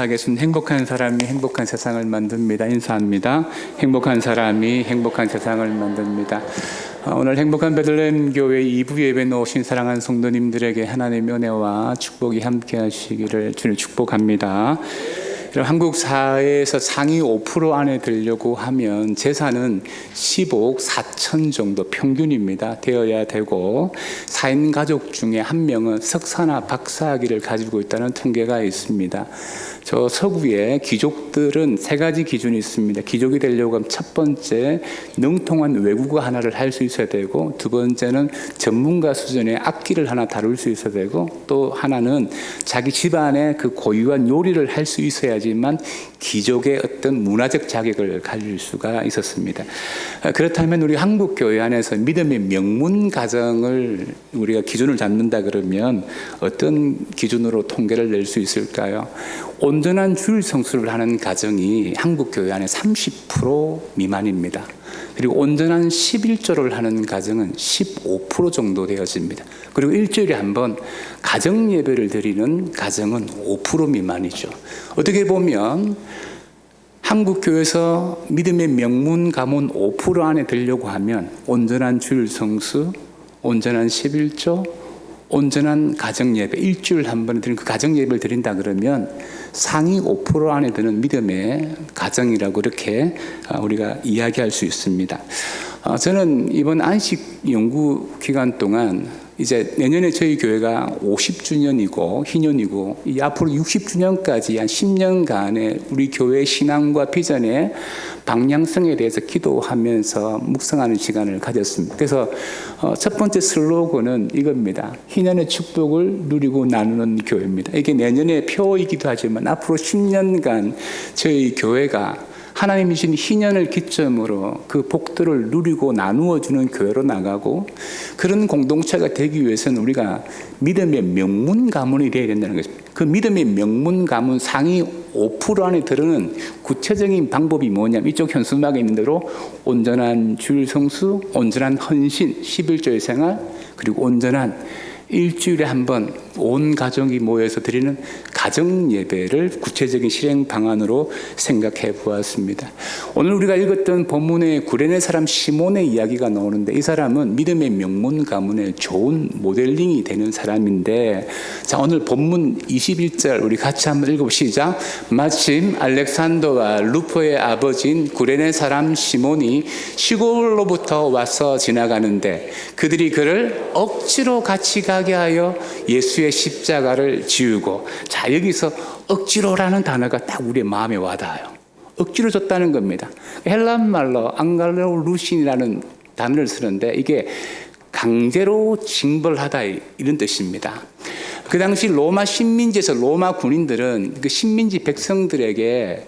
하겠습니다. 행복한 사람이 행복한 세상을 만듭니다. 인사합니다. 행복한 사람이 행복한 세상을 만듭니다. 오늘 행복한 베들레헴 교회 2부 예배에 오신 사랑하는 성도님들에게 하나님의 은혜와 축복이 함께 하시기를 주님 축복합니다. 한국 사회에서 상위 5% 안에 들려고 하면 재산은 15억 4천 정도 평균입니다. 되어야 되고 4인 가족 중에 한 명은 석사나 박사학위를 가지고 있다는 통계가 있습니다. 저 서구의 귀족들은 세 가지 기준이 있습니다. 귀족이 되려고 하면 첫 번째, 능통한 외국어 하나를 할 수 있어야 되고, 두 번째는 전문가 수준의 악기를 하나 다룰 수 있어야 되고, 또 하나는 자기 집안의 그 고유한 요리를 할 수 있어야지만 귀족의 어떤 문화적 자격을 가질 수가 있었습니다. 그렇다면 우리 한국 교회 안에서 믿음의 명문 가정을 우리가 기준을 잡는다 그러면 어떤 기준으로 통계를 낼 수 있을까요? 온전한 주일 성수를 하는 가정이 한국 교회 안에 30% 미만입니다. 그리고 온전한 11조를 하는 가정은 15% 정도 되어집니다. 그리고 일주일에 한 번 가정 예배를 드리는 가정은 5% 미만이죠. 어떻게 보면 한국 교회에서 믿음의 명문 가문 5% 안에 들려고 하면 온전한 주일 성수, 온전한 11조, 온전한 가정 예배, 일주일 한 번에 드리는 그 가정 예배를 드린다 그러면 상위 5% 안에 드는 믿음의 가정이라고 이렇게 우리가 이야기할 수 있습니다. 저는 이번 안식 연구 기간 동안 이제 내년에 저희 교회가 50주년이고 희년이고 이 앞으로 60주년까지 한 10년간의 우리 교회의 신앙과 비전의 방향성에 대해서 기도하면서 묵상하는 시간을 가졌습니다. 그래서 첫 번째 슬로건은 이겁니다. 희년의 축복을 누리고 나누는 교회입니다. 이게 내년의 표이기도 하지만 앞으로 10년간 저희 교회가 하나님이 주신 희년을 기점으로 그 복들을 누리고 나누어 주는 교회로 나가고, 그런 공동체가 되기 위해서는 우리가 믿음의 명문 가문이 되어야 된다는 것입니다. 그 믿음의 명문 가문 상위 5% 안에 들어는 구체적인 방법이 뭐냐면 이쪽 현수막에 있는 대로 온전한 주일 성수, 온전한 헌신, 11조의 생활, 그리고 온전한 일주일에 한 번 온 가족이 모여서 드리는 가정 예배를 구체적인 실행 방안으로 생각해 보았습니다. 오늘 우리가 읽었던 본문의 구레네 사람 시몬의 이야기가 나오는데, 이 사람은 믿음의 명문 가문의 좋은 모델링이 되는 사람인데, 자, 오늘 본문 21절 우리 같이 한번 읽어보시죠. 마침 알렉산더와 루포의 아버지인 구레네 사람 시몬이 시골로부터 와서 지나가는데 그들이 그를 억지로 같이 가게 하여 예수의 십자가를 지우고, 자, 여기서 억지로라는 단어가 딱 우리의 마음에 와닿아요. 억지로 줬다는 겁니다. 헬란 말로 앙갈레오 루신이라는 단어를 쓰는데 이게 강제로 징벌하다 이런 뜻입니다. 그 당시 로마 식민지에서 로마 군인들은 그 식민지 백성들에게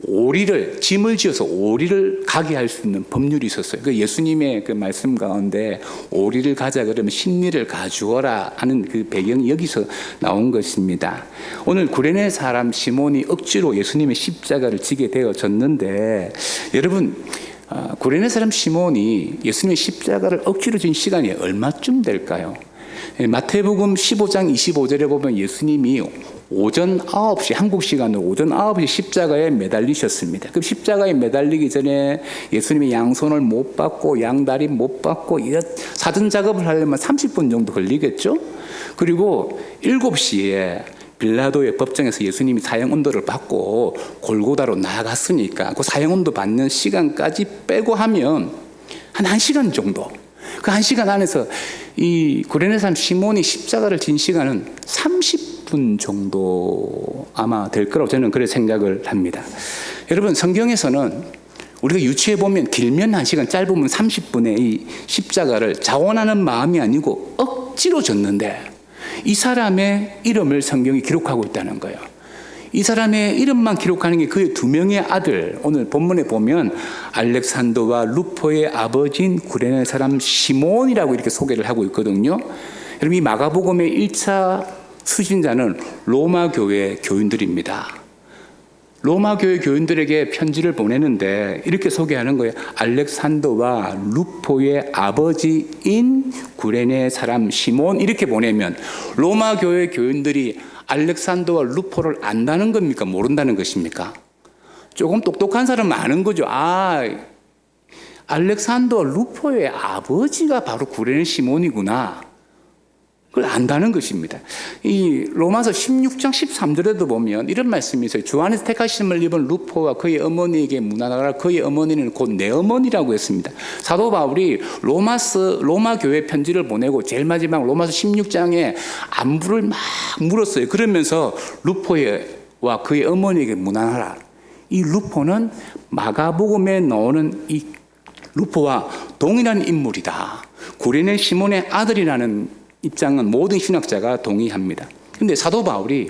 오리를, 짐을 지어서 오리를 가게 할 수 있는 법률이 있었어요. 그 예수님의 그 말씀 가운데 오리를 가자 그러면 십리를 가주어라 하는 그 배경이 여기서 나온 것입니다. 오늘 구레네 사람 시몬이 억지로 예수님의 십자가를 지게 되어졌는데, 여러분, 구레네 사람 시몬이 예수님의 십자가를 억지로 진 시간이 얼마쯤 될까요? 마태복음 15장 25절에 보면 예수님이 오전 9시, 한국 시간으로 오전 9시 십자가에 매달리셨습니다. 그 십자가에 매달리기 전에 예수님이 양손을 못 받고 양다리 못 받고 사전 작업을 하려면 30분 정도 걸리겠죠? 그리고 7시에 빌라도의 법정에서 예수님이 사형언도를 받고 골고다로 나아갔으니까 그 사형언도 받는 시간까지 빼고 하면 한 1시간 정도, 그 1시간 안에서 이 구레네 사람 시몬이 십자가를 진 시간은 30분 정도 아마 될 거라고 저는 그렇게 생각을 합니다. 여러분, 성경에서는 우리가 유추해 보면 길면 1시간, 짧으면 30분의 이 십자가를 자원하는 마음이 아니고 억지로 졌는데, 이 사람의 이름을 성경이 기록하고 있다는 거예요. 이 사람의 이름만 기록하는 게 그의 2명의 아들, 오늘 본문에 보면 알렉산더와 루포의 아버지인 구레네 사람 시몬이라고 이렇게 소개를 하고 있거든요. 여러분, 이 마가복음의 1차 수신자는 로마 교회 교인들입니다. 로마 교회 교인들에게 편지를 보내는데 이렇게 소개하는 거예요. 알렉산더와 루포의 아버지인 구레네 사람 시몬, 이렇게 보내면 로마 교회 교인들이 알렉산더와 루포를 안다는 겁니까? 모른다는 것입니까? 조금 똑똑한 사람은 아는 거죠. 알렉산더와 루포의 아버지가 바로 구레네 시몬이구나. 그걸 안다는 것입니다. 이 로마서 16장 13절에도 보면 이런 말씀이 있어요. 주 안에서 택하심을 입은 루포와 그의 어머니에게 문안하라. 그의 어머니는 곧 내 어머니라고 했습니다. 사도 바울이 로마 교회 편지를 보내고 제일 마지막 로마서 16장에 안부를 막 물었어요. 그러면서 루포와 그의 어머니에게 문안하라. 이 루포는 마가복음에 나오는 이 루포와 동일한 인물이다. 구레네 시몬의 아들이라는 입장은 모든 신학자가 동의합니다. 그런데 사도 바울이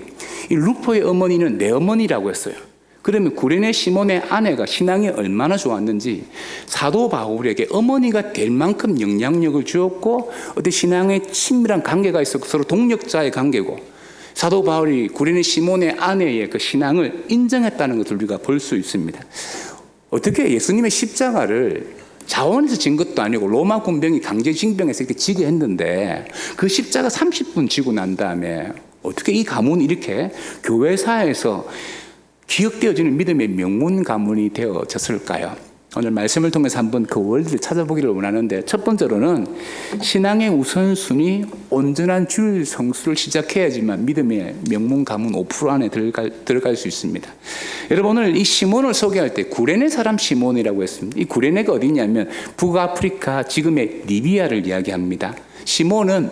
이 루포의 어머니는 내 어머니라고 했어요. 그러면 구레네 시몬의 아내가 신앙이 얼마나 좋았는지 사도 바울에게 어머니가 될 만큼 영향력을 주었고 어떤 신앙의 친밀한 관계가 있었고 서로 동력자의 관계고 사도 바울이 구레네 시몬의 아내의 그 신앙을 인정했다는 것을 우리가 볼 수 있습니다. 어떻게 예수님의 십자가를 자원에서 진 것도 아니고 로마 군병이 강제 징병해서 이렇게 지게 했는데 그 십자가 30분 지고 난 다음에 어떻게 이 가문이 이렇게 교회사에서 기억되어지는 믿음의 명문 가문이 되어졌을까요? 오늘 말씀을 통해서 한번 그 원리를 찾아보기를 원하는데 첫 번째로는 신앙의 우선순위 온전한 주일 성수를 시작해야지만 믿음의 명문 가문 5% 안에 들어갈 수 있습니다. 여러분 오늘 이 시몬을 소개할 때 구레네 사람 시몬이라고 했습니다. 이 구레네가 어디냐면 북아프리카 지금의 리비아를 이야기합니다. 시몬은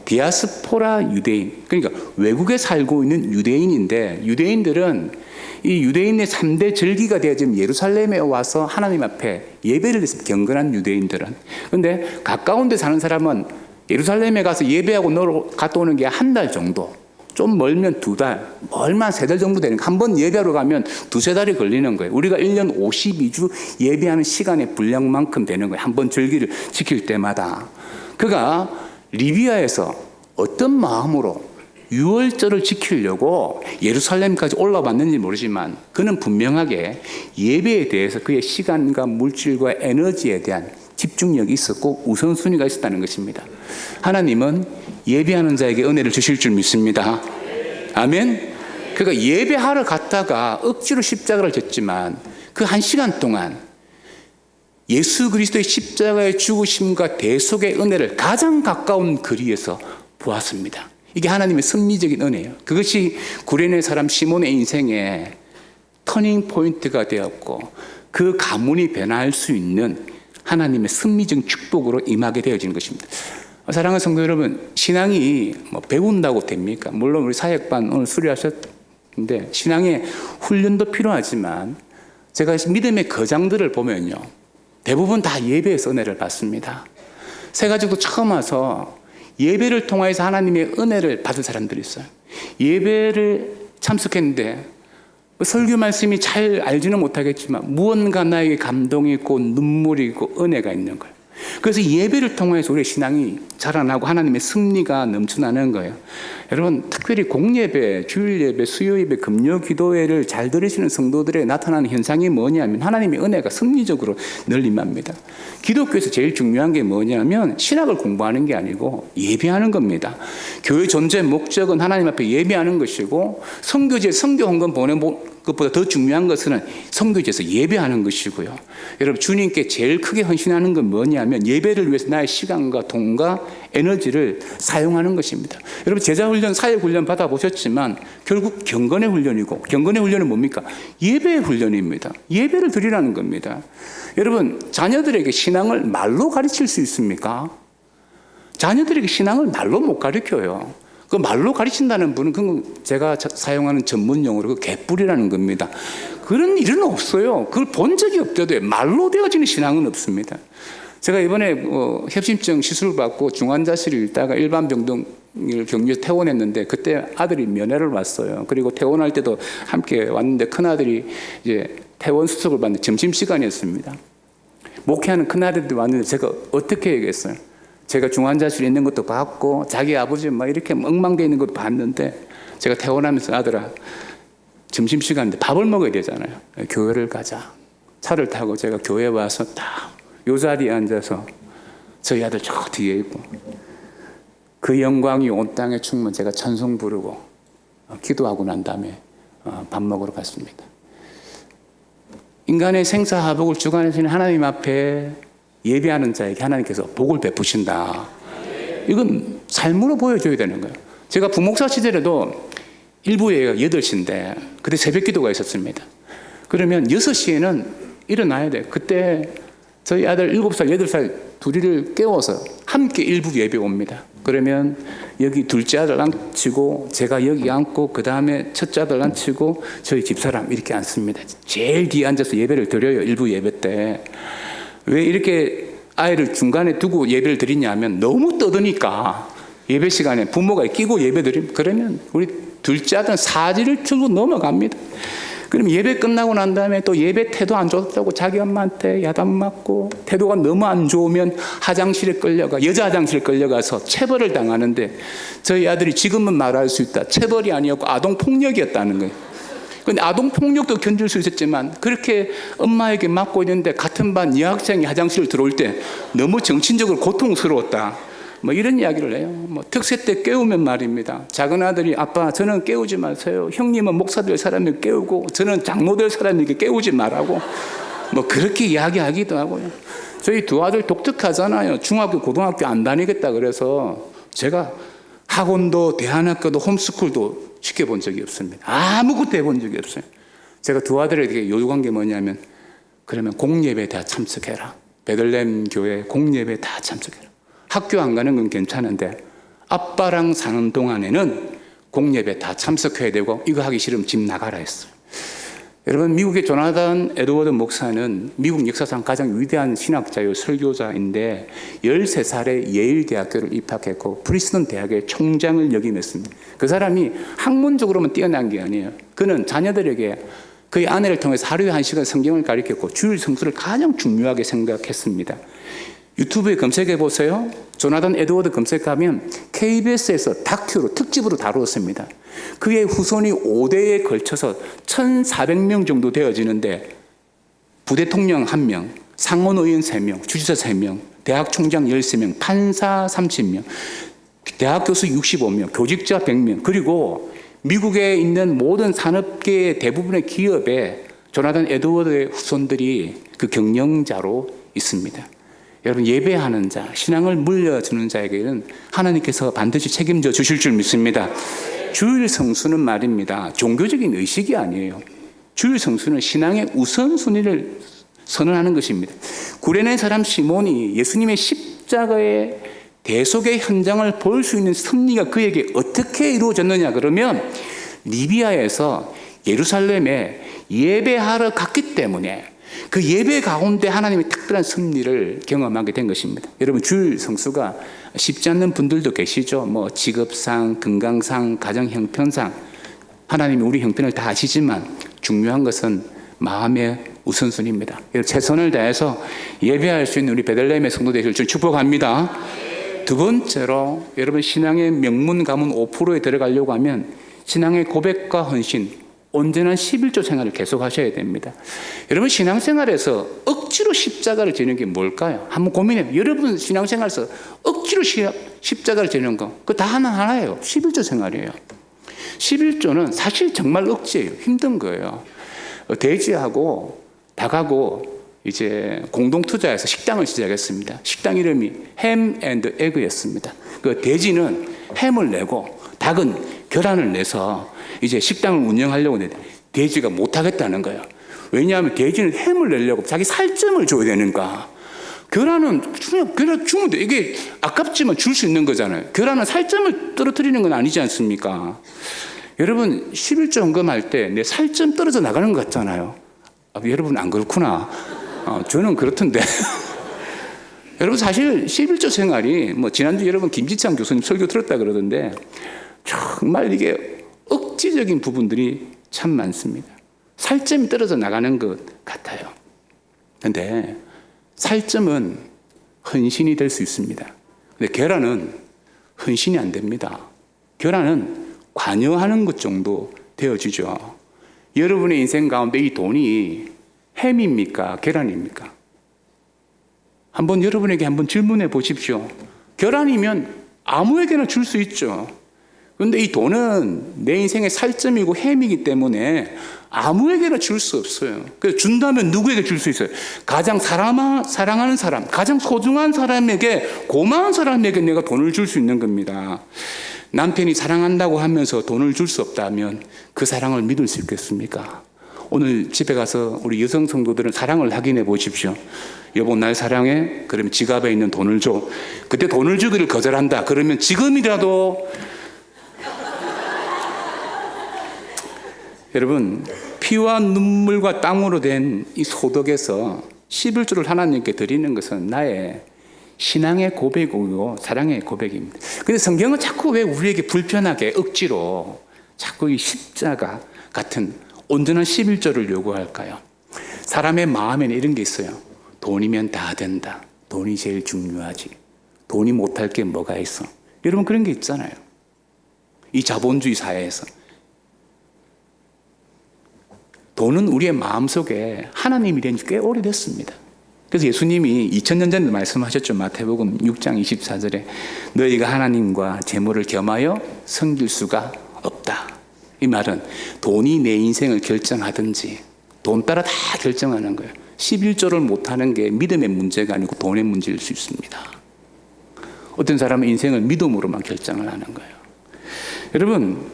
디아스포라 유대인, 그러니까 외국에 살고 있는 유대인인데 유대인들은 이 유대인의 3대 절기가 되어지면 예루살렘에 와서 하나님 앞에 예배를 드립니다. 경건한 유대인들은. 그런데 가까운 데 사는 사람은 예루살렘에 가서 예배하고 갔다 오는 게 한 달 정도, 좀 멀면 2달, 멀면 3달 정도 되는 거예요. 한 번 예배하러 가면 2-3달이 걸리는 거예요. 우리가 1년 52주 예배하는 시간의 분량만큼 되는 거예요. 한 번 절기를 지킬 때마다. 그가 리비아에서 어떤 마음으로 유월절을 지키려고 예루살렘까지 올라왔는지 모르지만 그는 분명하게 예배에 대해서 그의 시간과 물질과 에너지에 대한 집중력이 있었고 우선순위가 있었다는 것입니다. 하나님은 예배하는 자에게 은혜를 주실 줄 믿습니다. 아멘. 그러니까 예배하러 갔다가 억지로 십자가를 졌지만 그 1시간 동안 예수 그리스도의 십자가의 죽으심과 대속의 은혜를 가장 가까운 거리에서 보았습니다. 이게 하나님의 섭리적인 은혜예요. 그것이 구레네 사람 시몬의 인생의 터닝 포인트가 되었고 그 가문이 변화할 수 있는 하나님의 섭리적인 축복으로 임하게 되어지는 것입니다. 사랑하는 성도 여러분, 신앙이 배운다고 됩니까? 물론 우리 사역반 오늘 수료하셨는데 신앙의 훈련도 필요하지만 제가 믿음의 거장들을 보면요, 대부분 다 예배에서 은혜를 받습니다. 새가족도 처음 와서 예배를 통해서 하나님의 은혜를 받은 사람들이 있어요. 예배를 참석했는데 설교 말씀이 잘 알지는 못하겠지만 무언가 나에게 감동이 있고 눈물이 있고 은혜가 있는 거예요. 그래서 예배를 통해서 우리의 신앙이 자라나고 하나님의 승리가 넘쳐나는 거예요. 여러분 특별히 공예배, 주일예배, 수요예배, 금요기도회를 잘 들으시는 성도들의 나타나는 현상이 뭐냐면 하나님의 은혜가 승리적으로 늘 임합니다. 기독교에서 제일 중요한 게 뭐냐면 신학을 공부하는 게 아니고 예배하는 겁니다. 교회 존재의 목적은 하나님 앞에 예배하는 것이고 선교지에 선교 헌금 보내는 것보다 더 중요한 것은 선교지에서 예배하는 것이고요. 여러분 주님께 제일 크게 헌신하는 건 뭐냐면 예배를 위해서 나의 시간과 돈과 에너지를 사용하는 것입니다. 여러분 제자훈련, 사역훈련 받아보셨지만 결국 경건의 훈련이고 경건의 훈련은 뭡니까? 예배의 훈련입니다. 예배를 드리라는 겁니다. 여러분 자녀들에게 신앙을 말로 가르칠 수 있습니까? 자녀들에게 신앙을 말로 못 가르쳐요. 그 말로 가르친다는 분은 그건 제가 사용하는 전문 용어로 그 개뿔이라는 겁니다. 그런 일은 없어요. 그걸 본 적이 없대도 말로 되어지는 신앙은 없습니다. 제가 이번에 협심증 시술을 받고 중환자실에 있다가 일반 병동을 격리해서 퇴원했는데 그때 아들이 면회를 왔어요. 그리고 퇴원할 때도 함께 왔는데 큰아들이 이제 퇴원 수속을 받는 점심시간이었습니다. 목회하는 큰아들이 왔는데 제가 어떻게 얘기했어요? 제가 중환자실에 있는 것도 봤고 자기 아버지 막 이렇게 엉망되어 있는 것도 봤는데 제가 퇴원하면서 아들아 점심시간인데 밥을 먹어야 되잖아요. 교회를 가자. 차를 타고 제가 교회에 와서 딱 요 자리에 앉아서 저희 아들 저 뒤에 있고 그 영광이 온 땅에 충만 제가 찬송 부르고 기도하고 난 다음에 밥 먹으러 갔습니다. 인간의 생사화복을 주관하시는 하나님 앞에 예배하는 자에게 하나님께서 복을 베푸신다. 이건 삶으로 보여줘야 되는 거예요. 제가 부목사 시절에도 일부 예배가 8시인데 그때 새벽 기도가 있었습니다. 그러면 6시에는 일어나야 돼요. 그때 저희 아들 7살, 8살 둘이를 깨워서 함께 일부 예배 옵니다. 그러면 여기 둘째 아들 앉히고 제가 여기 앉고 그 다음에 첫째 아들 앉히고 저희 집사람 이렇게 앉습니다. 제일 뒤에 앉아서 예배를 드려요. 일부 예배 때. 왜 이렇게 아이를 중간에 두고 예배를 드리냐면 너무 떠드니까 예배 시간에 부모가 끼고 예배 드리면 그러면 우리 둘째 아들은 사지를 틀고 넘어갑니다. 그럼 예배 끝나고 난 다음에 또 예배 태도 안 좋다고 자기 엄마한테 야단 맞고 태도가 너무 안 좋으면 화장실에 끌려가 여자 화장실에 끌려가서 체벌을 당하는데 저희 아들이 지금은 말할 수 있다. 체벌이 아니었고 아동폭력이었다는 거예요. 근데 아동폭력도 견딜 수 있었지만 그렇게 엄마에게 맞고 있는데 같은 반 여학생이 화장실을 들어올 때 너무 정신적으로 고통스러웠다. 뭐 이런 이야기를 해요. 뭐 특세 때 깨우면 말입니다. 작은 아들이 아빠 저는 깨우지 마세요. 형님은 목사 될 사람을 깨우고 저는 장로 될 사람에게 깨우지 말라고 뭐 그렇게 이야기하기도 하고요. 저희 두 아들 독특하잖아요. 중학교 고등학교 안 다니겠다 그래서 제가 학원도 대안학교도 홈스쿨도 시켜본 적이 없습니다. 아무것도 해본 적이 없어요. 제가 두 아들에게 요구한 게 뭐냐면 그러면 공예배에 다 참석해라. 베들레헴 교회 공예배에 다 참석해라. 학교 안 가는 건 괜찮은데 아빠랑 사는 동안에는 공예배 다 참석해야 되고 이거 하기 싫으면 집 나가라 했어요. 여러분 미국의 조나단 에드워드 목사는 미국 역사상 가장 위대한 신학자요 설교자인데 13살에 예일대학교를 입학했고 프리스턴 대학의 총장을 역임했습니다. 그 사람이 학문적으로만 뛰어난 게 아니에요. 그는 자녀들에게 그의 아내를 통해서 하루에 1시간 성경을 가르쳤고 주일 성수를 가장 중요하게 생각했습니다. 유튜브에 검색해 보세요. 조나단 에드워드 검색하면 KBS에서 다큐로 특집으로 다루었습니다. 그의 후손이 5대에 걸쳐서 1,400명 정도 되어지는데 부대통령 1명, 상원의원 3명, 주지사 3명, 대학 총장 13명, 판사 30명, 대학 교수 65명, 교직자 100명, 그리고 미국에 있는 모든 산업계의 대부분의 기업에 조나단 에드워드의 후손들이 그 경영자로 있습니다. 여러분 예배하는 자, 신앙을 물려주는 자에게는 하나님께서 반드시 책임져 주실 줄 믿습니다. 주일 성수는 말입니다. 종교적인 의식이 아니에요. 주일 성수는 신앙의 우선순위를 선언하는 것입니다. 구레네 사람 시몬이 예수님의 십자가의 대속의 현장을 볼 수 있는 섭리가 그에게 어떻게 이루어졌느냐 그러면 리비아에서 예루살렘에 예배하러 갔기 때문에 그 예배 가운데 하나님의 특별한 섭리를 경험하게 된 것입니다. 여러분 주일 성수가 쉽지 않는 분들도 계시죠. 뭐 직업상, 건강상, 가정 형편상 하나님이 우리 형편을 다 아시지만 중요한 것은 마음의 우선순위입니다. 최선을 다해서 예배할 수 있는 우리 베들레헴의 성도 되실 줄 축복합니다. 두 번째로 여러분 신앙의 명문 가문 5%에 들어가려고 하면 신앙의 고백과 헌신 언제나 11조 생활을 계속하셔야 됩니다. 여러분 신앙생활에서 억지로 십자가를 지는 게 뭘까요? 한번 고민해요. 여러분 신앙생활에서 억지로 십자가를 지는 거 그거 다 하나예요. 11조 생활이에요. 11조는 사실 정말 억지예요. 힘든 거예요. 돼지하고 닭하고 이제 공동투자해서 식당을 시작했습니다. 식당 이름이 햄 앤드 에그였습니다. 그 돼지는 햄을 내고 닭은 계란을 내서 이제 식당을 운영하려고 했는데 돼지가 못하겠다는 거예요. 왜냐하면 돼지는 햄을 내려고 자기 살점을 줘야 되니까. 계란은 계란 주면 돼. 이게 아깝지만 줄 수 있는 거잖아요. 계란은 살점을 떨어뜨리는 건 아니지 않습니까? 여러분 11조 헌금할 때 내 살점 떨어져 나가는 것 같잖아요. 여러분 안 그렇구나. 저는 그렇던데. 여러분 사실 11조 생활이 뭐 지난주 여러분 김지창 교수님 설교 들었다 그러던데 정말 이게 억지적인 부분들이 참 많습니다. 살점이 떨어져 나가는 것 같아요. 그런데 살점은 헌신이 될 수 있습니다. 근데 계란은 헌신이 안 됩니다. 계란은 관여하는 것 정도 되어지죠. 여러분의 인생 가운데 이 돈이 햄입니까? 계란입니까? 한번 여러분에게 한번 질문해 보십시오. 계란이면 아무에게나 줄 수 있죠. 그런데 이 돈은 내 인생의 살점이고 햄이기 때문에 아무에게나 줄 수 없어요. 그래서 준다면 누구에게 줄 수 있어요? 가장 사랑하는 사람, 가장 소중한 사람에게, 고마운 사람에게 내가 돈을 줄 수 있는 겁니다. 남편이 사랑한다고 하면서 돈을 줄 수 없다면 그 사랑을 믿을 수 있겠습니까? 오늘 집에 가서 우리 여성 성도들은 사랑을 확인해 보십시오. 여보, 날 사랑해? 그러면 지갑에 있는 돈을 줘. 그때 돈을 주기를 거절한다. 그러면 지금이라도 여러분, 피와 눈물과 땀으로 된 이 소득에서 11조를 하나님께 드리는 것은 나의 신앙의 고백이고 사랑의 고백입니다. 근데 성경은 자꾸 왜 우리에게 불편하게 억지로 자꾸 이 십자가 같은 온전한 11조를 요구할까요? 사람의 마음에는 이런 게 있어요. 돈이면 다 된다. 돈이 제일 중요하지. 돈이 못할 게 뭐가 있어. 여러분, 그런 게 있잖아요. 이 자본주의 사회에서 돈은 우리의 마음속에 하나님이 된 지 꽤 오래됐습니다. 그래서 예수님이 2000년 전에 말씀하셨죠. 마태복음 6장 24절에 너희가 하나님과 재물을 겸하여 섬길 수가 없다. 이 말은 돈이 내 인생을 결정하든지 돈 따라 다 결정하는 거예요. 11조를 못하는 게 믿음의 문제가 아니고 돈의 문제일 수 있습니다. 어떤 사람은 인생을 믿음으로만 결정을 하는 거예요. 여러분,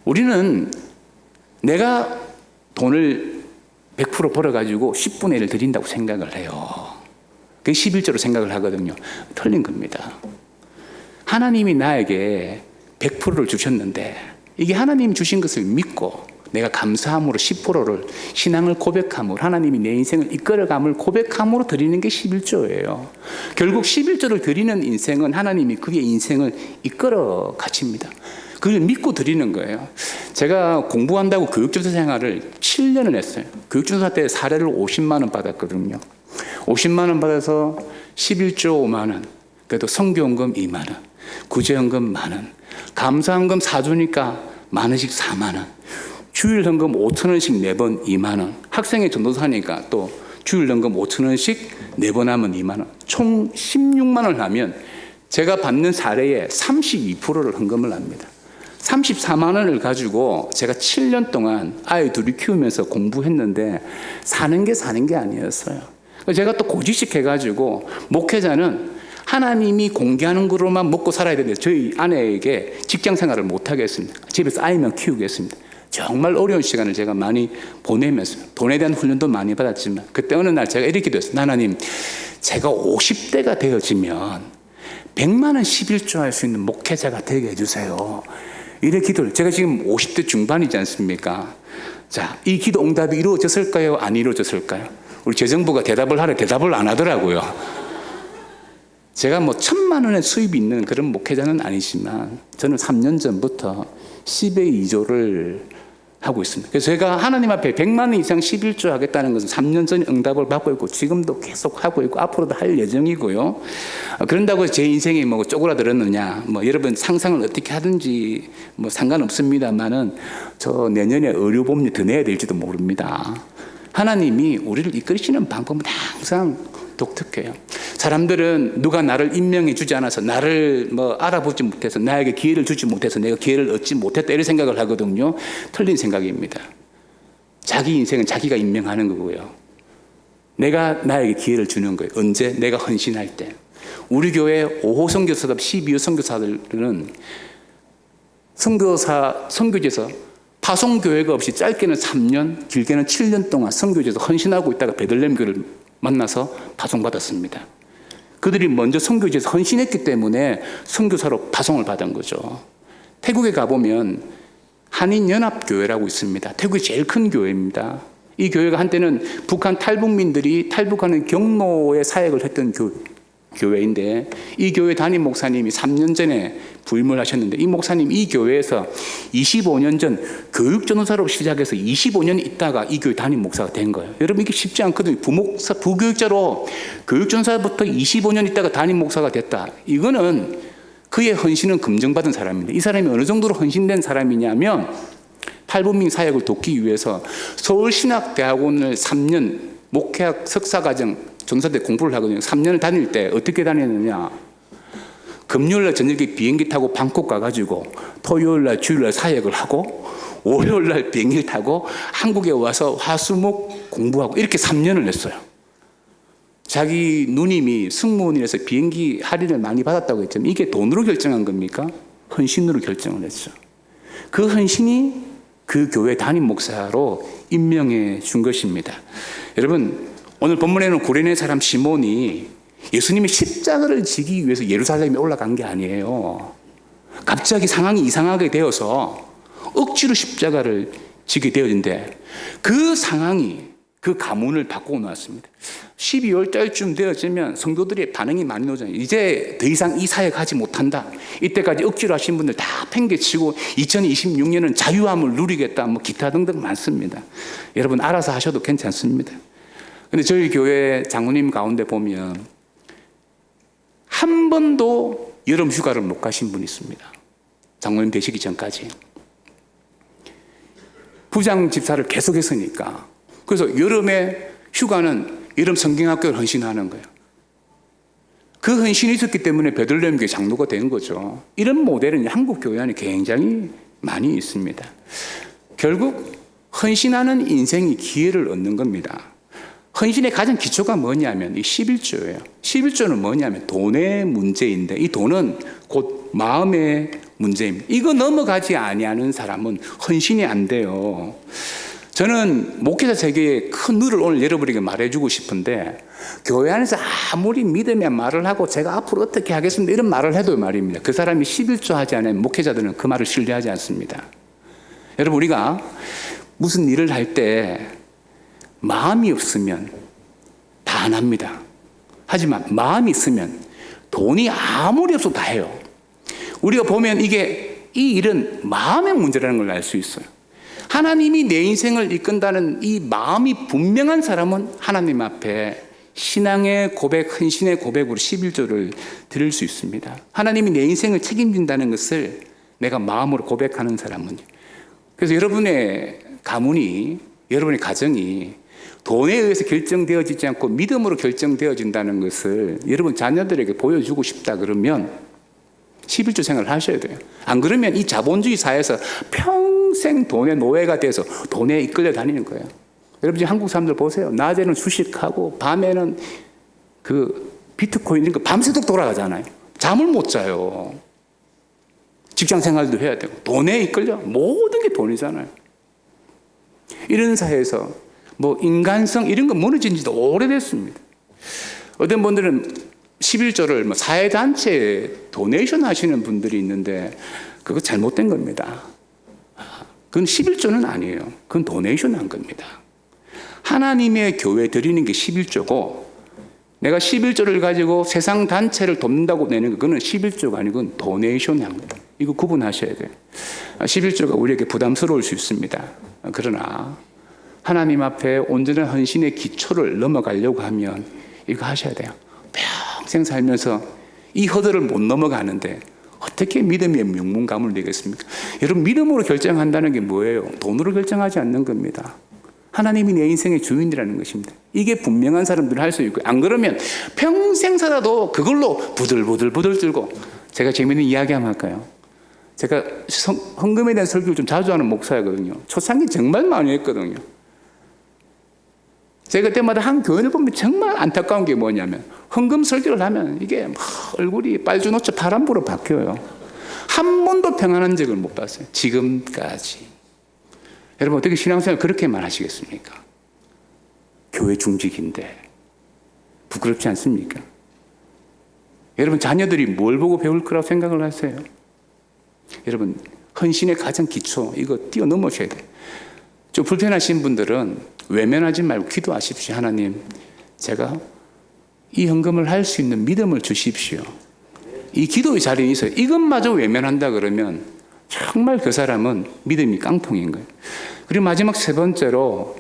우리는 내가 돈을 100% 벌어가지고 10분의 1을 드린다고 생각을 해요. 그게 11조로 생각을 하거든요. 틀린 겁니다. 하나님이 나에게 100%를 주셨는데 이게 하나님이 주신 것을 믿고 내가 감사함으로 10%를 신앙을 고백함으로 하나님이 내 인생을 이끌어감을 고백함으로 드리는 게 11조예요. 결국 11조를 드리는 인생은 하나님이 그의 인생을 이끌어 가십니다. 그걸 믿고 드리는 거예요. 제가 공부한다고 교육조사 생활을 7년을 했어요. 교육조사 때 사례를 50만 원 받았거든요. 50만 원 받아서 11조 5만 원, 그래도 선교원금 2만 원, 구제연금 1만 원, 감사원금 4조니까 만 원씩 4만 원, 주일헌금 5천 원씩 4번 2만 원, 학생회 전도사니까 또 주일헌금 5천 원씩 4번 하면 2만 원, 총 16만 원을 하면 제가 받는 사례의 32%를 헌금을 합니다. 34만 원을 가지고 제가 7년 동안 아이 둘이 키우면서 공부했는데 사는 게 아니었어요. 제가 또 고지식 해가지고 목회자는 하나님이 공개하는 거로만 먹고 살아야 되는데 저희 아내에게 직장 생활을 못 하겠습니다. 집에서 아이만 키우겠습니다. 정말 어려운 시간을 제가 많이 보내면서 돈에 대한 훈련도 많이 받았지만 그때 어느 날 제가 이렇게 됐어요. 하나님, 제가 50대가 되어지면 100만 원 11조 할 수 있는 목회자가 되게 해주세요. 이렇게 기도를, 제가 지금 50대 중반이지 않습니까? 자, 이 기도 응답이 이루어졌을까요? 안 이루어졌을까요? 우리 재정부가 대답을 하래 대답을 안 하더라고요. 제가 뭐 1,000만 원의 수입이 있는 그런 목회자는 아니지만 저는 3년 전부터 10의 2조를 하고 있습니다. 그래서 제가 하나님 앞에 100만 원 이상 11조 하겠다는 것은 3년 전에 응답을 받고 있고 지금도 계속 하고 있고 앞으로도 할 예정이고요. 그런다고 제 인생이 뭐 쪼그라들었느냐, 뭐 여러분 상상을 어떻게 하든지 뭐 상관없습니다만은 저 내년에 의료보험료 더 내야 될지도 모릅니다. 하나님이 우리를 이끌으시는 방법은 항상 독특해요. 사람들은 누가 나를 임명해 주지 않아서, 나를 뭐 알아보지 못해서, 나에게 기회를 주지 못해서 내가 기회를 얻지 못했다 이런 생각을 하거든요. 틀린 생각입니다. 자기 인생은 자기가 임명하는 거고요. 내가 나에게 기회를 주는 거예요. 언제? 내가 헌신할 때. 우리 교회 5호 선교사들, 12호 선교사들은 선교지에서 파송교회가 없이 짧게는 3년, 길게는 7년 동안 선교지에서 헌신하고 있다가 베들레헴 교회를 만나서 파송받았습니다. 그들이 먼저 선교지에서 헌신했기 때문에 선교사로 파송을 받은 거죠. 태국에 가보면 한인연합교회라고 있습니다. 태국이 제일 큰 교회입니다. 이 교회가 한때는 북한 탈북민들이 탈북하는 경로의 사역을 했던 교회인데 이 교회 담임 목사님이 3년 전에 부임을 하셨는데 이 목사님 이 교회에서 25년 전 교육전도사로 시작해서 25년 있다가 이 교회 담임 목사가 된 거예요. 여러분 이게 쉽지 않거든요. 부교육자로 교육전도사부터 25년 있다가 담임 목사가 됐다. 이거는 그의 헌신은 검증받은 사람인데 이 사람이 어느 정도로 헌신된 사람이냐면 탈북민 사역을 돕기 위해서 서울신학대학원을 3년 목회학 석사과정 전사대 공부를 하거든요. 3년을 다닐 때 어떻게 다녔느냐. 금요일날 저녁에 비행기 타고 방콕 가가지고 토요일날 주일날 사역을 하고 월요일날 비행기를 타고 한국에 와서 화수목 공부하고 이렇게 3년을 냈어요. 자기 누님이 승무원이라서 비행기 할인을 많이 받았다고 했지만 이게 돈으로 결정한 겁니까? 헌신으로 결정을 했죠. 그 헌신이 그 교회 담임 목사로 임명해 준 것입니다. 여러분, 오늘 본문에는 구레네 사람 시몬이 예수님이 십자가를 지기 위해서 예루살렘에 올라간 게 아니에요. 갑자기 상황이 이상하게 되어서 억지로 십자가를 지게 되었는데 그 상황이 그 가문을 바꾸고 나왔습니다. 12월 달쯤 되어지면 성도들의 반응이 많이 나오잖아요. 이제 더 이상 이 사역하지 못한다. 이때까지 억지로 하신 분들 다 팽개치고 2026년은 자유함을 누리겠다. 뭐 기타 등등 많습니다. 여러분 알아서 하셔도 괜찮습니다. 근데 저희 교회 장로님 가운데 보면 한 번도 여름 휴가를 못 가신 분이 있습니다. 장로님 되시기 전까지. 부장 집사를 계속 했으니까. 그래서 여름에 휴가는 여름 성경학교를 헌신하는 거예요. 그 헌신이 있었기 때문에 베들레헴 교회 장로가 된 거죠. 이런 모델은 한국 교회 안에 굉장히 많이 있습니다. 결국 헌신하는 인생이 기회를 얻는 겁니다. 헌신의 가장 기초가 뭐냐면 이 11조예요. 11조는 뭐냐면 돈의 문제인데 이 돈은 곧 마음의 문제입니다. 이거 넘어가지 아니하는 사람은 헌신이 안 돼요. 저는 목회자 세계에 큰 누를 오늘 여러분에게 말해주고 싶은데 교회 안에서 아무리 믿음의 말을 하고 제가 앞으로 어떻게 하겠습니다 이런 말을 해도 말입니다. 그 사람이 11조 하지 않으면 목회자들은 그 말을 신뢰하지 않습니다. 여러분 우리가 무슨 일을 할 때 마음이 없으면 다 안 합니다. 하지만 마음이 있으면 돈이 아무리 없어도 다 해요. 우리가 보면 이 일은 마음의 문제라는 걸 알 수 있어요. 하나님이 내 인생을 이끈다는 이 마음이 분명한 사람은 하나님 앞에 신앙의 고백, 헌신의 고백으로 11조를 드릴 수 있습니다. 하나님이 내 인생을 책임진다는 것을 내가 마음으로 고백하는 사람은요. 그래서 여러분의 가문이, 여러분의 가정이 돈에 의해서 결정되어지지 않고 믿음으로 결정되어진다는 것을 여러분 자녀들에게 보여주고 싶다 그러면 11조 생활을 하셔야 돼요. 안 그러면 이 자본주의 사회에서 평생 돈의 노예가 돼서 돈에 이끌려 다니는 거예요. 여러분 지금 한국 사람들 보세요. 낮에는 주식하고 밤에는 그 비트코인 이런 거 밤새도록 돌아가잖아요. 잠을 못 자요. 직장 생활도 해야 되고 돈에 이끌려 모든 게 돈이잖아요. 이런 사회에서 뭐 인간성 이런 거 무너진 지도 오래됐습니다. 어떤 분들은 11조를 뭐 사회단체에 도네이션 하시는 분들이 있는데 그거 잘못된 겁니다. 그건 11조는 아니에요. 그건 도네이션 한 겁니다. 하나님의 교회 드리는 게 11조고 내가 11조를 가지고 세상 단체를 돕는다고 내는 거 그거는 11조가 아니고 그건 도네이션 한 겁니다. 이거 구분하셔야 돼요. 11조가 우리에게 부담스러울 수 있습니다. 그러나 하나님 앞에 온전한 헌신의 기초를 넘어가려고 하면 이거 하셔야 돼요. 평생 살면서 이 허들을 못 넘어가는데 어떻게 믿음의 명문감을 내겠습니까? 여러분 믿음으로 결정한다는 게 뭐예요? 돈으로 결정하지 않는 겁니다. 하나님이 내 인생의 주인이라는 것입니다. 이게 분명한 사람들은 할 수 있고 안 그러면 평생 살아도 그걸로 부들부들 들고 제가 재미있는 이야기 한번 할까요? 제가 헌금에 대한 설교를 좀 자주 하는 목사거든요. 초창기 정말 많이 했거든요. 제가 그때마다 한 교인을 보면 정말 안타까운 게 뭐냐면 헌금 설교를 하면 이게 막 얼굴이 빨주노초 파란불로 바뀌어요. 한 번도 평안한 적을 못 봤어요. 지금까지. 여러분 어떻게 신앙생활 그렇게만 하시겠습니까? 교회 중직인데 부끄럽지 않습니까? 여러분 자녀들이 뭘 보고 배울 거라고 생각을 하세요? 여러분 헌신의 가장 기초 이거 뛰어넘으셔야 돼요. 좀 불편하신 분들은 외면하지 말고 기도하십시오. 하나님 제가 이 헌금을 할 수 있는 믿음을 주십시오. 이 기도의 자리에 있어요. 이것마저 외면한다 그러면 정말 그 사람은 믿음이 깡통인 거예요. 그리고 마지막 세 번째로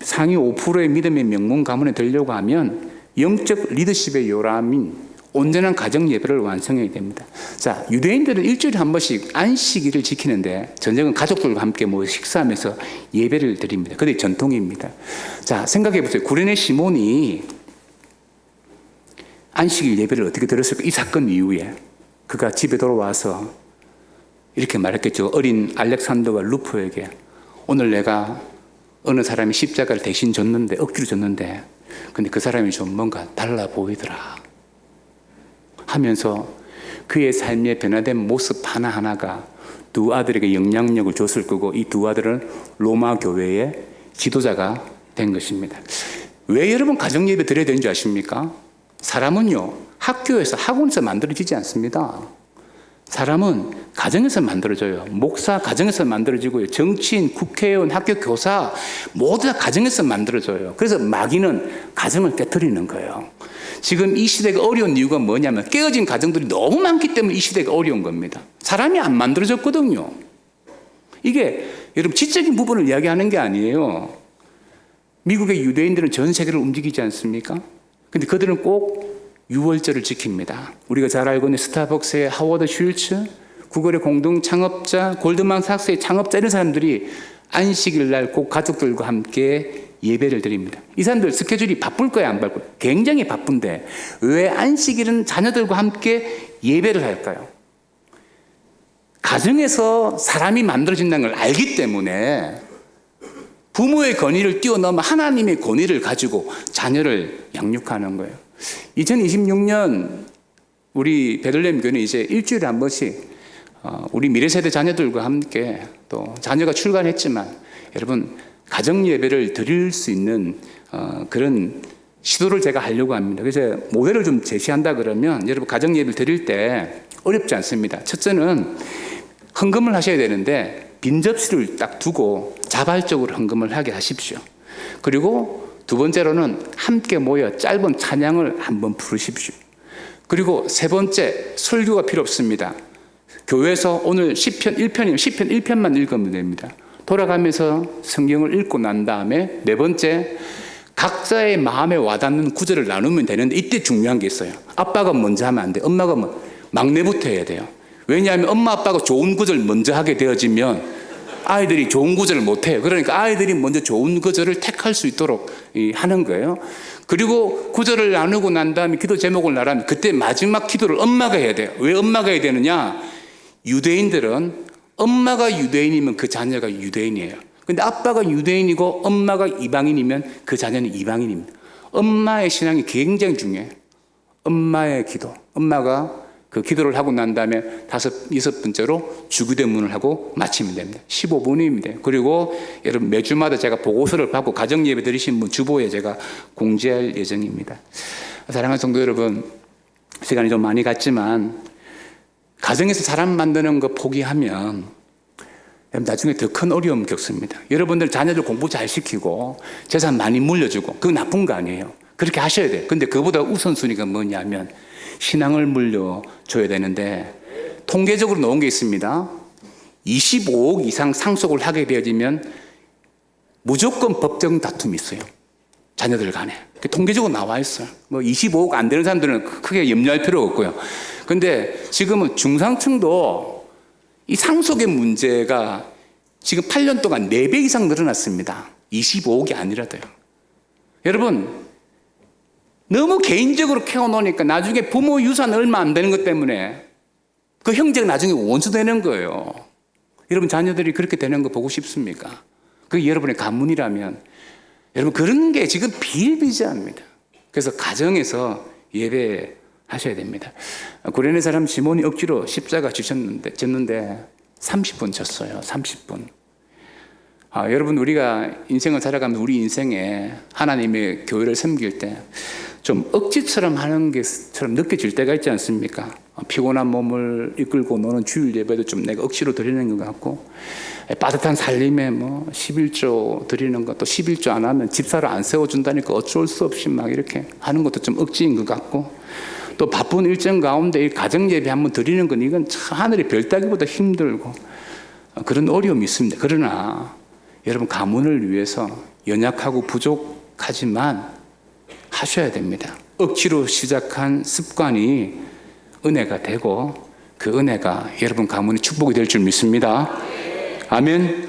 상위 5%의 믿음의 명문 가문에 들려고 하면 영적 리더십의 요람인 온전한 가정 예배를 완성해야 됩니다. 자, 유대인들은 일주일에 한 번씩 안식일을 지키는데 전쟁은 가족들과 함께 모여 식사하면서 예배를 드립니다. 그게 전통입니다. 자, 생각해 보세요. 구레네 시몬이 안식일 예배를 어떻게 드렸을까? 이 사건 이후에 그가 집에 돌아와서 이렇게 말했겠죠. 어린 알렉산더와 루포에게 오늘 내가 어느 사람이 십자가를 대신 줬는데, 억지로 줬는데, 근데 그 사람이 좀 뭔가 달라 보이더라 하면서 그의 삶의 변화된 모습 하나하나가 두 아들에게 영향력을 줬을 거고, 이 두 아들은 로마 교회의 지도자가 된 것입니다. 왜 여러분 가정예배 드려야 되는 줄 아십니까? 사람은요, 학교에서 학원에서 만들어지지 않습니다. 사람은 가정에서 만들어져요. 목사 가정에서 만들어지고요. 정치인, 국회의원, 학교 교사 모두 다 가정에서 만들어져요. 그래서 마귀는 가정을 깨트리는 거예요. 지금 이 시대가 어려운 이유가 뭐냐면 깨어진 가정들이 너무 많기 때문에 이 시대가 어려운 겁니다. 사람이 안 만들어졌거든요. 이게 여러분 지적인 부분을 이야기하는 게 아니에요. 미국의 유대인들은 전 세계를 움직이지 않습니까? 근데 그들은 꼭 유월절을 지킵니다. 우리가 잘 알고 있는 스타벅스의 하워드 슐츠, 구글의 공동 창업자, 골드만삭스의 창업자, 이런 사람들이 안식일 날 꼭 가족들과 함께 예배를 드립니다. 이 사람들 스케줄이 바쁠 거야, 안 바쁠 거야? 굉장히 바쁜데 왜 안식일은 자녀들과 함께 예배를 할까요? 가정에서 사람이 만들어진다는 걸 알기 때문에 부모의 권위를 뛰어넘어 하나님의 권위를 가지고 자녀를 양육하는 거예요. 2026년 우리 베들레헴 교회는 이제 일주일에 한 번씩 우리 미래세대 자녀들과 함께 또 자녀가 출간했지만 여러분 가정 예배를 드릴 수 있는 그런 시도를 제가 하려고 합니다. 그래서 모델을 좀 제시한다 그러면 여러분 가정 예배를 드릴 때 어렵지 않습니다. 첫째는 헌금을 하셔야 되는데 빈 접시를 딱 두고 자발적으로 헌금을 하게 하십시오. 그리고 두 번째로는 함께 모여 짧은 찬양을 한번 부르십시오. 그리고 세 번째, 설교가 필요 없습니다. 교회에서 오늘 시편 1편이면 시편 1편만 읽으면 됩니다. 돌아가면서 성경을 읽고 난 다음에 네 번째, 각자의 마음에 와닿는 구절을 나누면 되는데 이때 중요한 게 있어요. 아빠가 먼저 하면 안 돼. 엄마가 막내부터 해야 돼요. 왜냐하면 엄마 아빠가 좋은 구절 먼저 하게 되어지면 아이들이 좋은 구절을 못해요. 그러니까 아이들이 먼저 좋은 구절을 택할 수 있도록 하는 거예요. 그리고 구절을 나누고 난 다음에 기도 제목을 나누면 그때 마지막 기도를 엄마가 해야 돼요. 왜 엄마가 해야 되느냐? 유대인들은 엄마가 유대인이면 그 자녀가 유대인이에요. 근데 아빠가 유대인이고 엄마가 이방인이면 그 자녀는 이방인입니다. 엄마의 신앙이 굉장히 중요해요. 엄마의 기도. 엄마가 그 기도를 하고 난 다음에 여섯 번째로 주기도문을 하고 마치면 됩니다. 15분입니다. 그리고 여러분 매주마다 제가 보고서를 받고 가정예배 드리신 분 주보에 제가 공지할 예정입니다. 사랑하는 성도 여러분, 시간이 좀 많이 갔지만 가정에서 사람 만드는 거 포기하면 나중에 더 큰 어려움 겪습니다. 여러분들 자녀들 공부 잘 시키고 재산 많이 물려주고 그거 나쁜 거 아니에요. 그렇게 하셔야 돼요. 근데 그보다 우선순위가 뭐냐면 신앙을 물려줘야 되는데 통계적으로 나온 게 있습니다. 25억 이상 상속을 하게 되어지면 무조건 법정 다툼이 있어요. 자녀들 간에. 통계적으로 나와 있어요. 25억 안 되는 사람들은 크게 염려할 필요가 없고요. 근데 지금은 중상층도 이 상속의 문제가 지금 8년 동안 4배 이상 늘어났습니다. 25억이 아니라도요. 여러분, 너무 개인적으로 키워놓으니까 나중에 부모 유산 얼마 안 되는 것 때문에 그 형제가 나중에 원수 되는 거예요. 여러분 자녀들이 그렇게 되는 거 보고 싶습니까? 그게 여러분의 가문이라면 여러분 그런 게 지금 비일비재합니다. 그래서 가정에서 예배하셔야 됩니다. 구레네 사람 시몬이 억지로 십자가 졌는데 30분 졌어요. 30분. 여러분 우리가 인생을 살아가면서 우리 인생에 하나님의 교회를 섬길 때 좀 억지처럼 하는 게처럼 느껴질 때가 있지 않습니까? 피곤한 몸을 이끌고 노는 주일 예배도 좀 내가 억지로 드리는 것 같고 빠듯한 살림에 11조 드리는 것도 11조 안 하면 집사를 안 세워준다니까 어쩔 수 없이 막 이렇게 하는 것도 좀 억지인 것 같고 또 바쁜 일정 가운데 이 가정 예배 한번 드리는 건 이건 참 하늘의 별 따기보다 힘들고 그런 어려움이 있습니다. 그러나 여러분 가문을 위해서 연약하고 부족하지만 하셔야 됩니다. 억지로 시작한 습관이 은혜가 되고 그 은혜가 여러분 가문의 축복이 될 줄 믿습니다. 아멘.